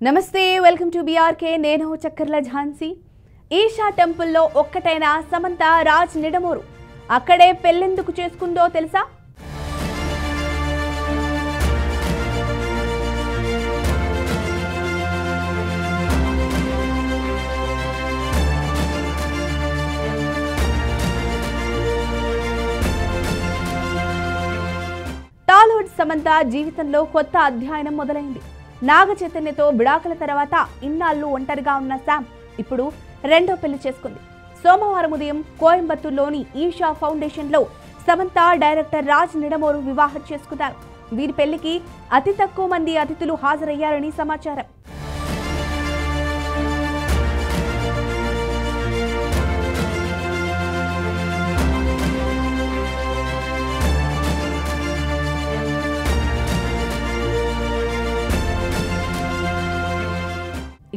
నమస్తే, welcome to BRK. నేను చక్కర్ల ఝాన్సీ. ఈషా టెంపుల్లో ఒక్కటైన సమంత రాజ్ నిడమూరు అక్కడే పెళ్ళెందుకు చేసుకుందో తెలుసా? టాలీవుడ్ సమంత జీవితంలో కొత్త అధ్యాయం మొదలైంది. నాగ చైతన్యతో విడాకుల తర్వాత ఇన్నాళ్లు ఒంటరిగా ఉన్న శామ్ ఇప్పుడు రెండో పెళ్లి చేసుకుంది. సోమవారం ఉదయం కోయంబత్తూర్లోని ఈషా ఫౌండేషన్లో సమంత డైరెక్టర్ రాజ్ నిడమూరు వివాహం చేసుకున్నారు. వీరి పెళ్లికి అతి తక్కువ మంది అతిథులు హాజరయ్యారని సమాచారం.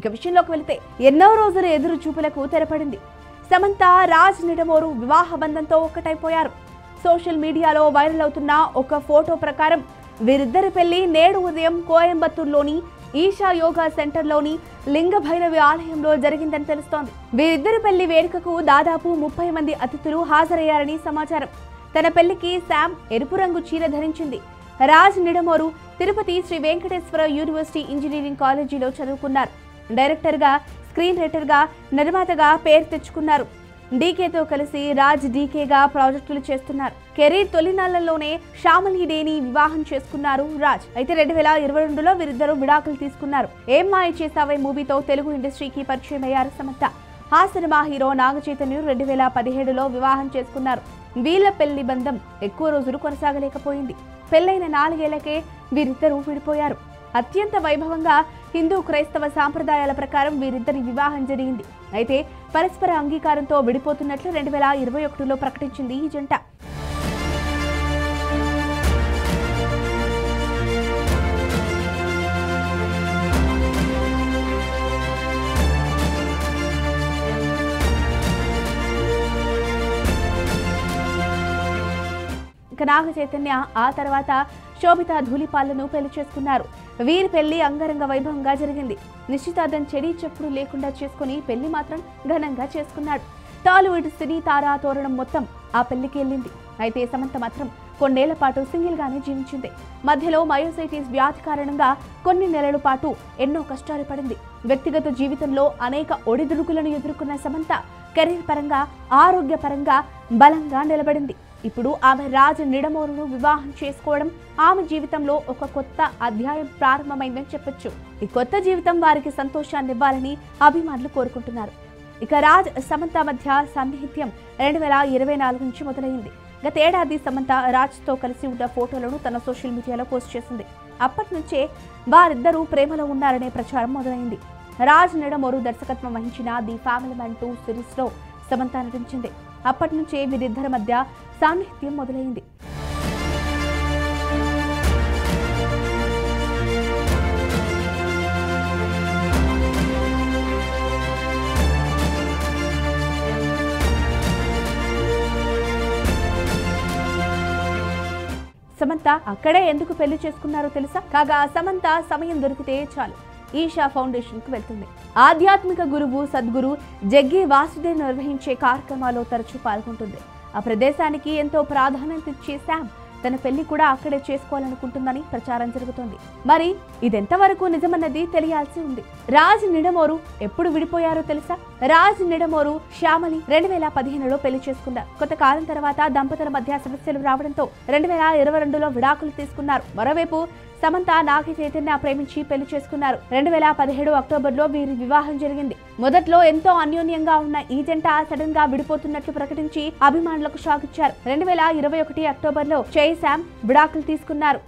ఇక విషయంలోకి వెళితే ఎన్నో రోజుల ఎదురు చూపులకు తెరపడింది. సమంత రాజ్ నిడమూరు వివాహ బంధంతో ఒక్కటైపోయారు. సోషల్ మీడియాలో వైరల్ అవుతున్న ఒక ఫోటో ప్రకారం వీరిద్దరి పెళ్లి నేడు ఉదయం కోయంబత్తూర్లోని ఈషా యోగా సెంటర్లోని లింగ భైరవి ఆలయంలో జరిగిందని తెలుస్తోంది. వీరిద్దరి పెళ్లి వేడుకకు దాదాపు 30 మంది అతిథులు హాజరయ్యారని సమాచారం. తన పెళ్లికి శామ్ ఎరుపు రంగు చీర ధరించింది. రాజ్ నిడమూరు తిరుపతి శ్రీ వెంకటేశ్వర యూనివర్సిటీ ఇంజనీరింగ్ కాలేజీలో చదువుకున్నారు. డైరెక్టర్గా, స్క్రీన్ రైటర్గా, నిర్మాతగా పేరు తెచ్చుకున్నారు. డీకేతో కలిసి రాజ్ డీకేగా ప్రాజెక్టులు చేస్తున్నారు. కెరీర్ తొలినాళ్లలోనే శ్యామలీదేని వివాహం చేసుకున్నారు రాజ్. అయితే 2022లో వీరిద్దరూ విడాకులు తీసుకున్నారు. ఏం మాయ చేసావే మూవీతో తెలుగు ఇండస్ట్రీకి పరిచయం అయ్యారు సమంత. ఆ సినిమా హీరో నాగ చైతన్య 2017లో వివాహం చేసుకున్నారు. వీళ్ళ పెళ్లి బంధం ఎక్కువ రోజులు కొనసాగలేకపోయింది. పెళ్లైన 4 ఏళ్లకే వీరిద్దరూ విడిపోయారు. అత్యంత వైభవంగా హిందూ క్రైస్తవ సాంప్రదాయాల ప్రకారం వీరిద్దరి వివాహం జరిగింది. అయితే పరస్పర అంగీకారంతో విడిపోతున్నట్లు 2021లో ప్రకటించింది ఈ జంట. ఇక నాగ చైతన్య ఆ తర్వాత శోభితా ధూళిపాలను పెళ్లి చేసుకున్నారు. వీరి పెళ్లి అంగరంగ వైభవంగా జరిగింది. నిశ్చితార్థం చెడి చెప్పుడు లేకుండా చేసుకుని పెళ్లి మాత్రం ఘనంగా చేసుకున్నాడు. టాలీవుడ్ సినీ తారా తోరణం మొత్తం ఆ పెళ్లికి వెళ్ళింది. అయితే సమంత మాత్రం కొన్నేళ్ల పాటు సింగిల్ గానే జీవించింది. మధ్యలో మయోసైటిస్ వ్యాధి కారణంగా కొన్ని నెలల పాటు ఎన్నో కష్టాలు పడింది. వ్యక్తిగత జీవితంలో అనేక ఒడిదుడుకులను ఎదుర్కొన్న సమంత కెరీర్ పరంగా, ఆరోగ్య పరంగా బలంగా నిలబడింది. ఇప్పుడు ఆమె రాజ్ నిడమూరును వివాహం చేసుకోవడం ఆమె జీవితంలో ఒక కొత్త అధ్యాయం ప్రారంభమైందని చెప్పొచ్చు. ఈ కొత్త జీవితం వారికి సంతోషాన్ని ఇవ్వాలని అభిమానులు కోరుకుంటున్నారు. ఇక రాజ్ సమంత మధ్య సాన్నిహిత్యం 2024 నుంచి మొదలైంది. గతేడాది సమంత రాజ్తో కలిసి ఉన్న ఫోటోలను తన సోషల్ మీడియాలో పోస్ట్ చేసింది. అప్పటి నుంచే వారిద్దరూ ప్రేమలో ఉన్నారనే ప్రచారం మొదలైంది. రాజ్ నిడమూరు దర్శకత్వం వహించిన ది ఫ్యామిలీ మ్యాన్ 2 సిరీస్లో సమంత నటించింది. అప్పటి నుంచే వీరిద్దరి మధ్య సాన్నిహిత్యం మొదలైంది. సమంత అక్కడే ఎందుకు పెళ్లి చేసుకున్నారో తెలుసా? కాగా సమంత సమయం దొరికితే చాలు ఈషా ఫౌండేషన్ కు వెళ్తుంది. ఆధ్యాత్మిక గురువు సద్గురు జగ్గి వాసుదేవ్ నిర్వహించే కార్యక్రమాల్లో తరచూ పాల్గొంటుంది. ఆ ప్రదేశానికి ఎంతో ప్రాధాన్యత ఇచ్చే శామ్ తన పెళ్లి కూడా అక్కడే చేసుకోవాలనుకుంటుందని ప్రచారం జరుగుతోంది. మరి ఇదెంతవరకు నిజమన్నది తెలియాల్సి ఉంది. రాజ్ నిడమూరు ఎప్పుడు విడిపోయారో తెలుసా? రాజ్ నిడమూరు శ్యామలి 2015లో పెళ్లి చేసుకున్నారు. కొంతకాలం తర్వాత దంపతుల మధ్య సమస్యలు రావడంతో 2022లో విడాకులు తీసుకున్నారు. మరోవైపు సమంత నాగ చైతన్య ప్రేమించి పెళ్లి చేసుకున్నారు. 2017 అక్టోబర్లో వీరి వివాహం జరిగింది. మొదట్లో ఎంతో అన్యోన్యంగా ఉన్న ఈ జంట సడన్ గా విడిపోతున్నట్లు ప్రకటించి అభిమానులకు షాక్ ఇచ్చారు. 2021 అక్టోబర్లో శామ్ విడాకులు తీసుకున్నారు.